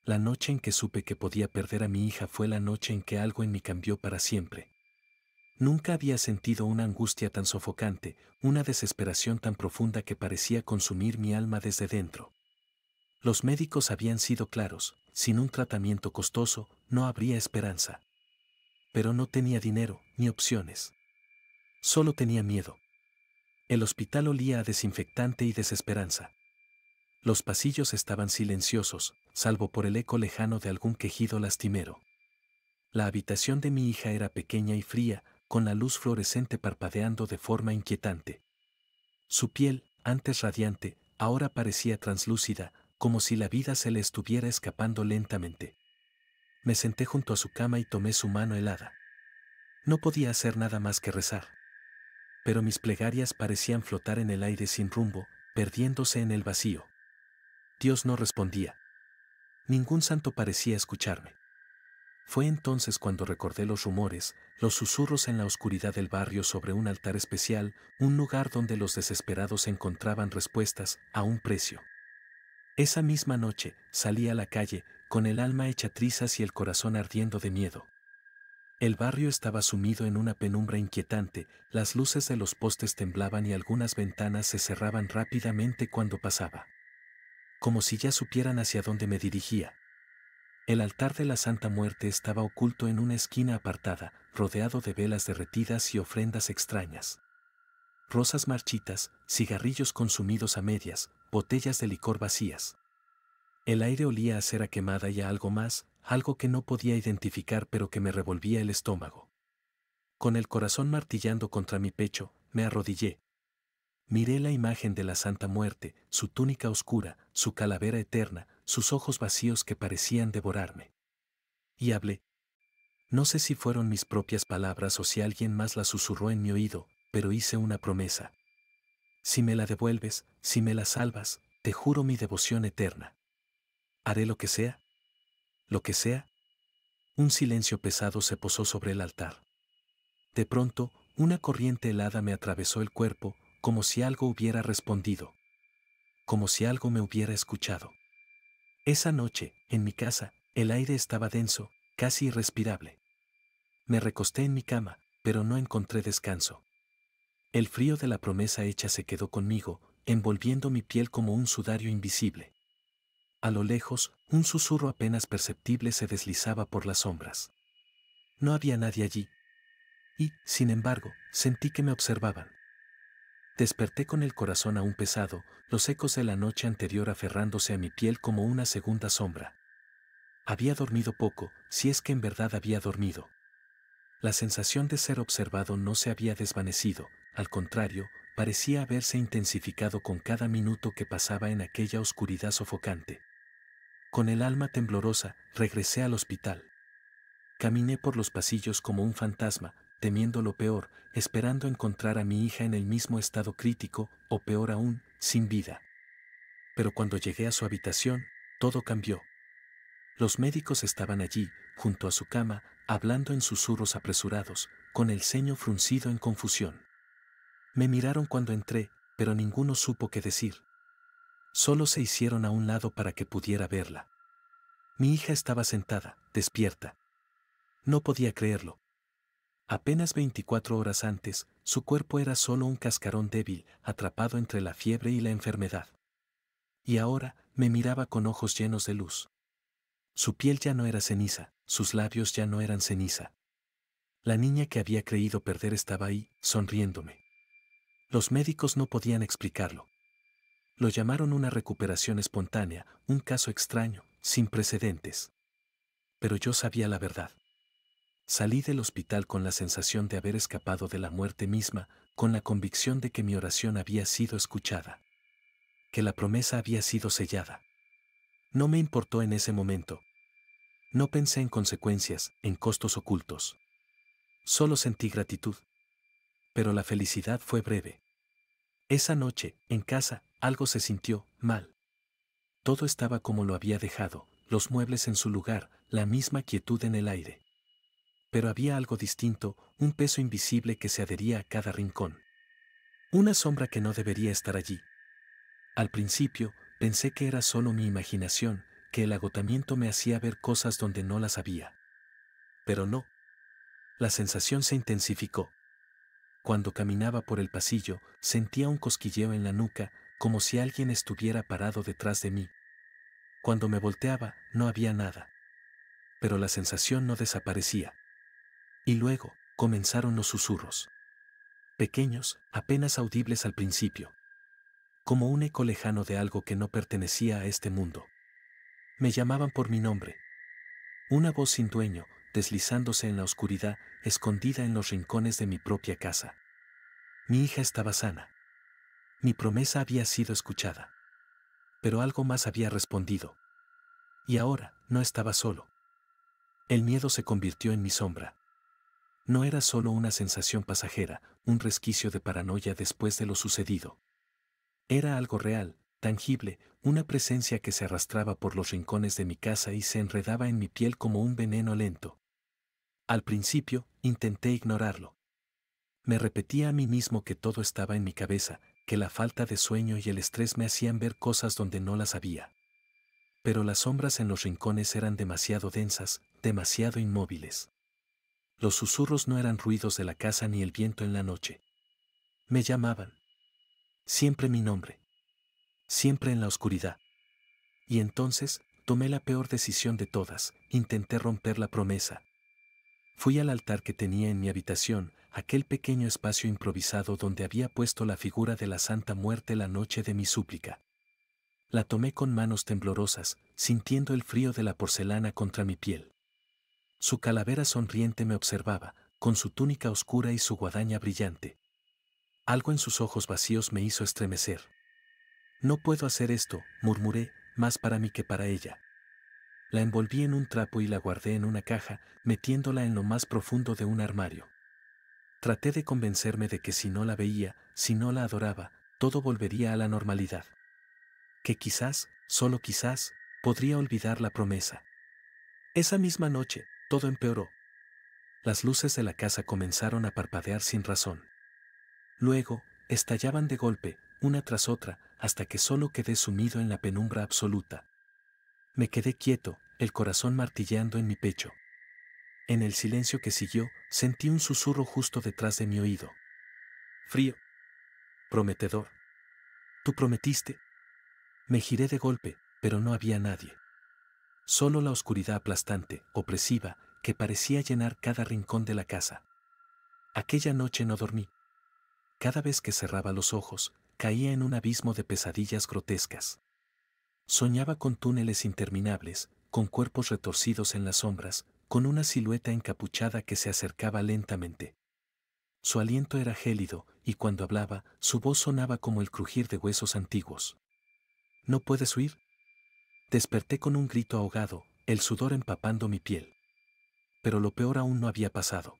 La noche en que supe que podía perder a mi hija fue la noche en que algo en mí cambió para siempre. Nunca había sentido una angustia tan sofocante, una desesperación tan profunda que parecía consumir mi alma desde dentro. Los médicos habían sido claros: sin un tratamiento costoso, no habría esperanza. Pero no tenía dinero, ni opciones. Solo tenía miedo. El hospital olía a desinfectante y desesperanza. Los pasillos estaban silenciosos, salvo por el eco lejano de algún quejido lastimero. La habitación de mi hija era pequeña y fría, con la luz fluorescente parpadeando de forma inquietante. Su piel, antes radiante, ahora parecía translúcida, como si la vida se le estuviera escapando lentamente. Me senté junto a su cama y tomé su mano helada. No podía hacer nada más que rezar. Pero mis plegarias parecían flotar en el aire sin rumbo, perdiéndose en el vacío. Dios no respondía. Ningún santo parecía escucharme. Fue entonces cuando recordé los rumores, los susurros en la oscuridad del barrio sobre un altar especial, un lugar donde los desesperados encontraban respuestas a un precio. Esa misma noche salí a la calle, con el alma hecha trizas y el corazón ardiendo de miedo. El barrio estaba sumido en una penumbra inquietante, las luces de los postes temblaban y algunas ventanas se cerraban rápidamente cuando pasaba. Como si ya supieran hacia dónde me dirigía. El altar de la Santa Muerte estaba oculto en una esquina apartada, rodeado de velas derretidas y ofrendas extrañas. Rosas marchitas, cigarrillos consumidos a medias, botellas de licor vacías. El aire olía a cera quemada y a algo más, algo que no podía identificar pero que me revolvía el estómago. Con el corazón martillando contra mi pecho, me arrodillé. Miré la imagen de la Santa Muerte, su túnica oscura, su calavera eterna, sus ojos vacíos que parecían devorarme. Y hablé. No sé si fueron mis propias palabras o si alguien más las susurró en mi oído, pero hice una promesa. Si me la devuelves, si me la salvas, te juro mi devoción eterna. Haré lo que sea. Lo que sea. Un silencio pesado se posó sobre el altar. De pronto, una corriente helada me atravesó el cuerpo, como si algo hubiera respondido. Como si algo me hubiera escuchado. Esa noche, en mi casa, el aire estaba denso, casi irrespirable. Me recosté en mi cama, pero no encontré descanso. El frío de la promesa hecha se quedó conmigo, envolviendo mi piel como un sudario invisible. A lo lejos, un susurro apenas perceptible se deslizaba por las sombras. No había nadie allí. Y, sin embargo, sentí que me observaban. Desperté con el corazón aún pesado, los ecos de la noche anterior aferrándose a mi piel como una segunda sombra. Había dormido poco, si es que en verdad había dormido. La sensación de ser observado no se había desvanecido, al contrario, parecía haberse intensificado con cada minuto que pasaba en aquella oscuridad sofocante. Con el alma temblorosa, regresé al hospital. Caminé por los pasillos como un fantasma, temiendo lo peor, esperando encontrar a mi hija en el mismo estado crítico, o peor aún, sin vida. Pero cuando llegué a su habitación, todo cambió. Los médicos estaban allí, junto a su cama, hablando en susurros apresurados, con el ceño fruncido en confusión. Me miraron cuando entré, pero ninguno supo qué decir. Solo se hicieron a un lado para que pudiera verla. Mi hija estaba sentada, despierta. No podía creerlo. Apenas 24 horas antes, su cuerpo era solo un cascarón débil, atrapado entre la fiebre y la enfermedad. Y ahora, me miraba con ojos llenos de luz. Su piel ya no era ceniza, sus labios ya no eran ceniza. La niña que había creído perder estaba ahí, sonriéndome. Los médicos no podían explicarlo. Lo llamaron una recuperación espontánea, un caso extraño, sin precedentes. Pero yo sabía la verdad. Salí del hospital con la sensación de haber escapado de la muerte misma, con la convicción de que mi oración había sido escuchada. Que la promesa había sido sellada. No me importó en ese momento. No pensé en consecuencias, en costos ocultos. Solo sentí gratitud. Pero la felicidad fue breve. Esa noche, en casa, algo se sintió mal. Todo estaba como lo había dejado, los muebles en su lugar, la misma quietud en el aire. Pero había algo distinto, un peso invisible que se adhería a cada rincón. Una sombra que no debería estar allí. Al principio, pensé que era solo mi imaginación, que el agotamiento me hacía ver cosas donde no las había. Pero no. La sensación se intensificó. Cuando caminaba por el pasillo, sentía un cosquilleo en la nuca, como si alguien estuviera parado detrás de mí. Cuando me volteaba, no había nada. Pero la sensación no desaparecía. Y luego, comenzaron los susurros. Pequeños, apenas audibles al principio. Como un eco lejano de algo que no pertenecía a este mundo. Me llamaban por mi nombre. Una voz sin dueño, deslizándose en la oscuridad, escondida en los rincones de mi propia casa. Mi hija estaba sana. Mi promesa había sido escuchada. Pero algo más había respondido. Y ahora, no estaba solo. El miedo se convirtió en mi sombra. No era solo una sensación pasajera, un resquicio de paranoia después de lo sucedido. Era algo real, tangible, una presencia que se arrastraba por los rincones de mi casa y se enredaba en mi piel como un veneno lento. Al principio, intenté ignorarlo. Me repetía a mí mismo que todo estaba en mi cabeza, que la falta de sueño y el estrés me hacían ver cosas donde no las había. Pero las sombras en los rincones eran demasiado densas, demasiado inmóviles. Los susurros no eran ruidos de la casa ni el viento en la noche. Me llamaban. Siempre mi nombre. Siempre en la oscuridad. Y entonces, tomé la peor decisión de todas, intenté romper la promesa. Fui al altar que tenía en mi habitación, aquel pequeño espacio improvisado donde había puesto la figura de la Santa Muerte la noche de mi súplica. La tomé con manos temblorosas, sintiendo el frío de la porcelana contra mi piel. Su calavera sonriente me observaba, con su túnica oscura y su guadaña brillante. Algo en sus ojos vacíos me hizo estremecer. No puedo hacer esto, murmuré, más para mí que para ella. La envolví en un trapo y la guardé en una caja, metiéndola en lo más profundo de un armario. Traté de convencerme de que si no la veía, si no la adoraba, todo volvería a la normalidad. Que quizás, solo quizás, podría olvidar la promesa. Esa misma noche, todo empeoró. Las luces de la casa comenzaron a parpadear sin razón. Luego, estallaban de golpe, una tras otra, hasta que solo quedé sumido en la penumbra absoluta. Me quedé quieto, el corazón martilleando en mi pecho. En el silencio que siguió, sentí un susurro justo detrás de mi oído. Frío. Prometedor. ¿Tú prometiste? Me giré de golpe, pero no había nadie. Solo la oscuridad aplastante, opresiva, que parecía llenar cada rincón de la casa. Aquella noche no dormí. Cada vez que cerraba los ojos, caía en un abismo de pesadillas grotescas. Soñaba con túneles interminables, con cuerpos retorcidos en las sombras, con una silueta encapuchada que se acercaba lentamente. Su aliento era gélido, y cuando hablaba, su voz sonaba como el crujir de huesos antiguos. ¿No puedes huir? Desperté con un grito ahogado, el sudor empapando mi piel. Pero lo peor aún no había pasado.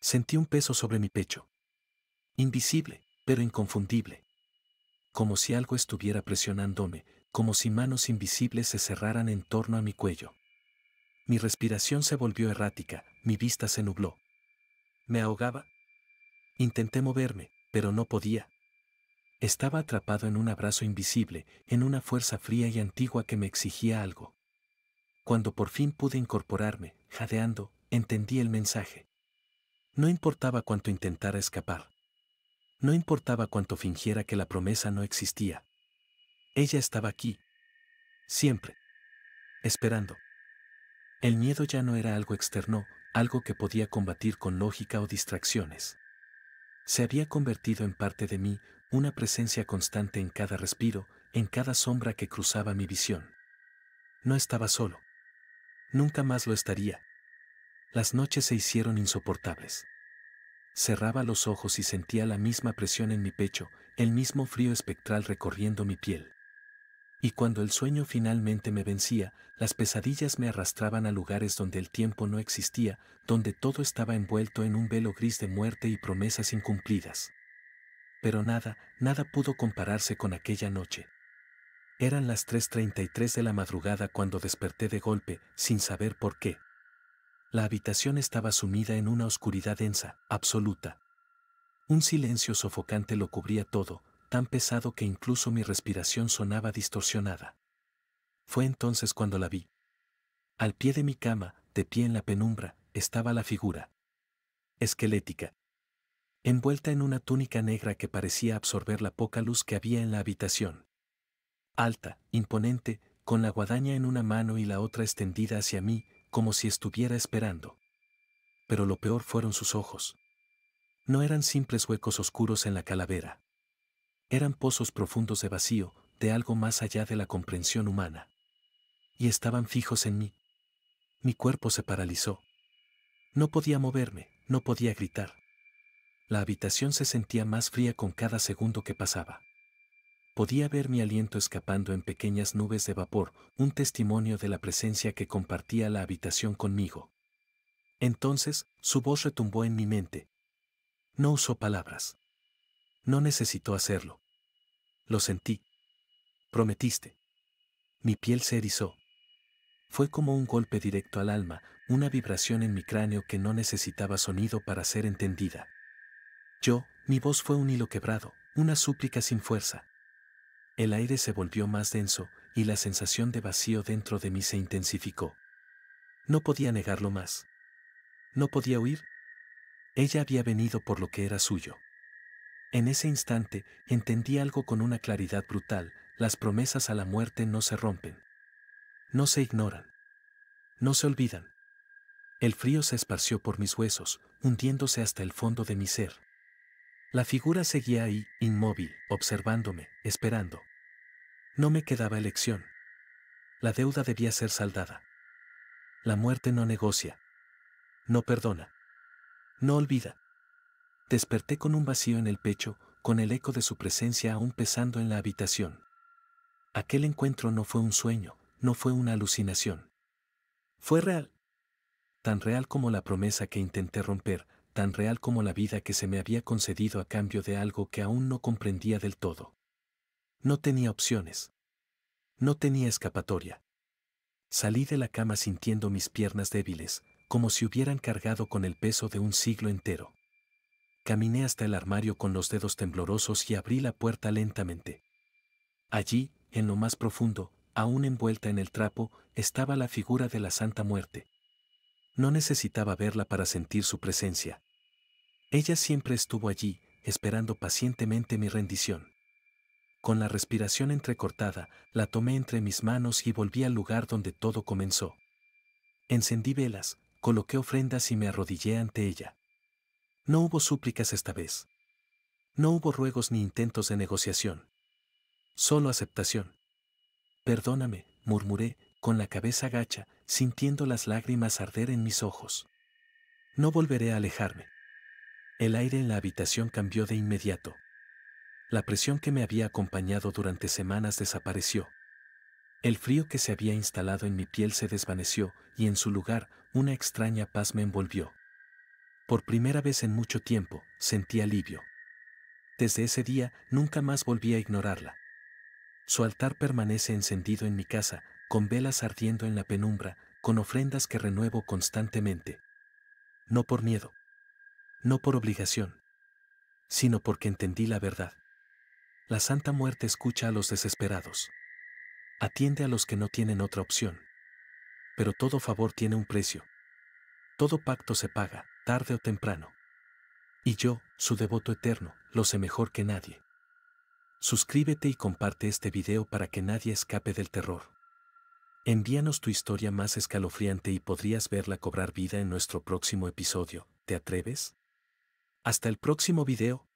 Sentí un peso sobre mi pecho. Invisible, pero inconfundible. Como si algo estuviera presionándome, como si manos invisibles se cerraran en torno a mi cuello. Mi respiración se volvió errática, mi vista se nubló. ¿Me ahogaba? Intenté moverme, pero no podía. Estaba atrapado en un abrazo invisible, en una fuerza fría y antigua que me exigía algo. Cuando por fin pude incorporarme, jadeando, entendí el mensaje. No importaba cuánto intentara escapar. No importaba cuánto fingiera que la promesa no existía. Ella estaba aquí. Siempre. Esperando. El miedo ya no era algo externo, algo que podía combatir con lógica o distracciones. Se había convertido en parte de mí, una presencia constante en cada respiro, en cada sombra que cruzaba mi visión. No estaba solo. Nunca más lo estaría. Las noches se hicieron insoportables. Cerraba los ojos y sentía la misma presión en mi pecho, el mismo frío espectral recorriendo mi piel. Y cuando el sueño finalmente me vencía, las pesadillas me arrastraban a lugares donde el tiempo no existía, donde todo estaba envuelto en un velo gris de muerte y promesas incumplidas. Pero nada, nada pudo compararse con aquella noche. Eran las 3:33 de la madrugada cuando desperté de golpe, sin saber por qué. La habitación estaba sumida en una oscuridad densa, absoluta. Un silencio sofocante lo cubría todo, tan pesado que incluso mi respiración sonaba distorsionada. Fue entonces cuando la vi. Al pie de mi cama, de pie en la penumbra, estaba la figura. Esquelética. Envuelta en una túnica negra que parecía absorber la poca luz que había en la habitación. Alta, imponente, con la guadaña en una mano y la otra extendida hacia mí, como si estuviera esperando. Pero lo peor fueron sus ojos. No eran simples huecos oscuros en la calavera. Eran pozos profundos de vacío, de algo más allá de la comprensión humana. Y estaban fijos en mí. Mi cuerpo se paralizó. No podía moverme, no podía gritar. La habitación se sentía más fría con cada segundo que pasaba. Podía ver mi aliento escapando en pequeñas nubes de vapor, un testimonio de la presencia que compartía la habitación conmigo. Entonces, su voz retumbó en mi mente. No usó palabras. No necesitó hacerlo. Lo sentí. Prometiste. Mi piel se erizó. Fue como un golpe directo al alma, una vibración en mi cráneo que no necesitaba sonido para ser entendida. Mi voz fue un hilo quebrado, una súplica sin fuerza. El aire se volvió más denso, y la sensación de vacío dentro de mí se intensificó. No podía negarlo más. No podía huir. Ella había venido por lo que era suyo. En ese instante, entendí algo con una claridad brutal: las promesas a la muerte no se rompen. No se ignoran. No se olvidan. El frío se esparció por mis huesos, hundiéndose hasta el fondo de mi ser. La figura seguía ahí, inmóvil, observándome, esperando. No me quedaba elección. La deuda debía ser saldada. La muerte no negocia. No perdona. No olvida. Desperté con un vacío en el pecho, con el eco de su presencia aún pesando en la habitación. Aquel encuentro no fue un sueño, no fue una alucinación. Fue real. Tan real como la promesa que intenté romper, tan real como la vida que se me había concedido a cambio de algo que aún no comprendía del todo. No tenía opciones. No tenía escapatoria. Salí de la cama sintiendo mis piernas débiles, como si hubieran cargado con el peso de un siglo entero. Caminé hasta el armario con los dedos temblorosos y abrí la puerta lentamente. Allí, en lo más profundo, aún envuelta en el trapo, estaba la figura de la Santa Muerte. No necesitaba verla para sentir su presencia. Ella siempre estuvo allí, esperando pacientemente mi rendición. Con la respiración entrecortada, la tomé entre mis manos y volví al lugar donde todo comenzó. Encendí velas, coloqué ofrendas y me arrodillé ante ella. No hubo súplicas esta vez. No hubo ruegos ni intentos de negociación. Solo aceptación. Perdóname, murmuré, con la cabeza gacha, sintiendo las lágrimas arder en mis ojos. No volveré a alejarme. El aire en la habitación cambió de inmediato. La presión que me había acompañado durante semanas desapareció. El frío que se había instalado en mi piel se desvaneció, y en su lugar, una extraña paz me envolvió. Por primera vez en mucho tiempo, sentí alivio. Desde ese día, nunca más volví a ignorarla. Su altar permanece encendido en mi casa, con velas ardiendo en la penumbra, con ofrendas que renuevo constantemente. No por miedo. No por obligación. Sino porque entendí la verdad. La Santa Muerte escucha a los desesperados. Atiende a los que no tienen otra opción. Pero todo favor tiene un precio. Todo pacto se paga, tarde o temprano. Y yo, su devoto eterno, lo sé mejor que nadie. Suscríbete y comparte este video para que nadie escape del terror. Envíanos tu historia más escalofriante y podrías verla cobrar vida en nuestro próximo episodio. ¿Te atreves? Hasta el próximo video.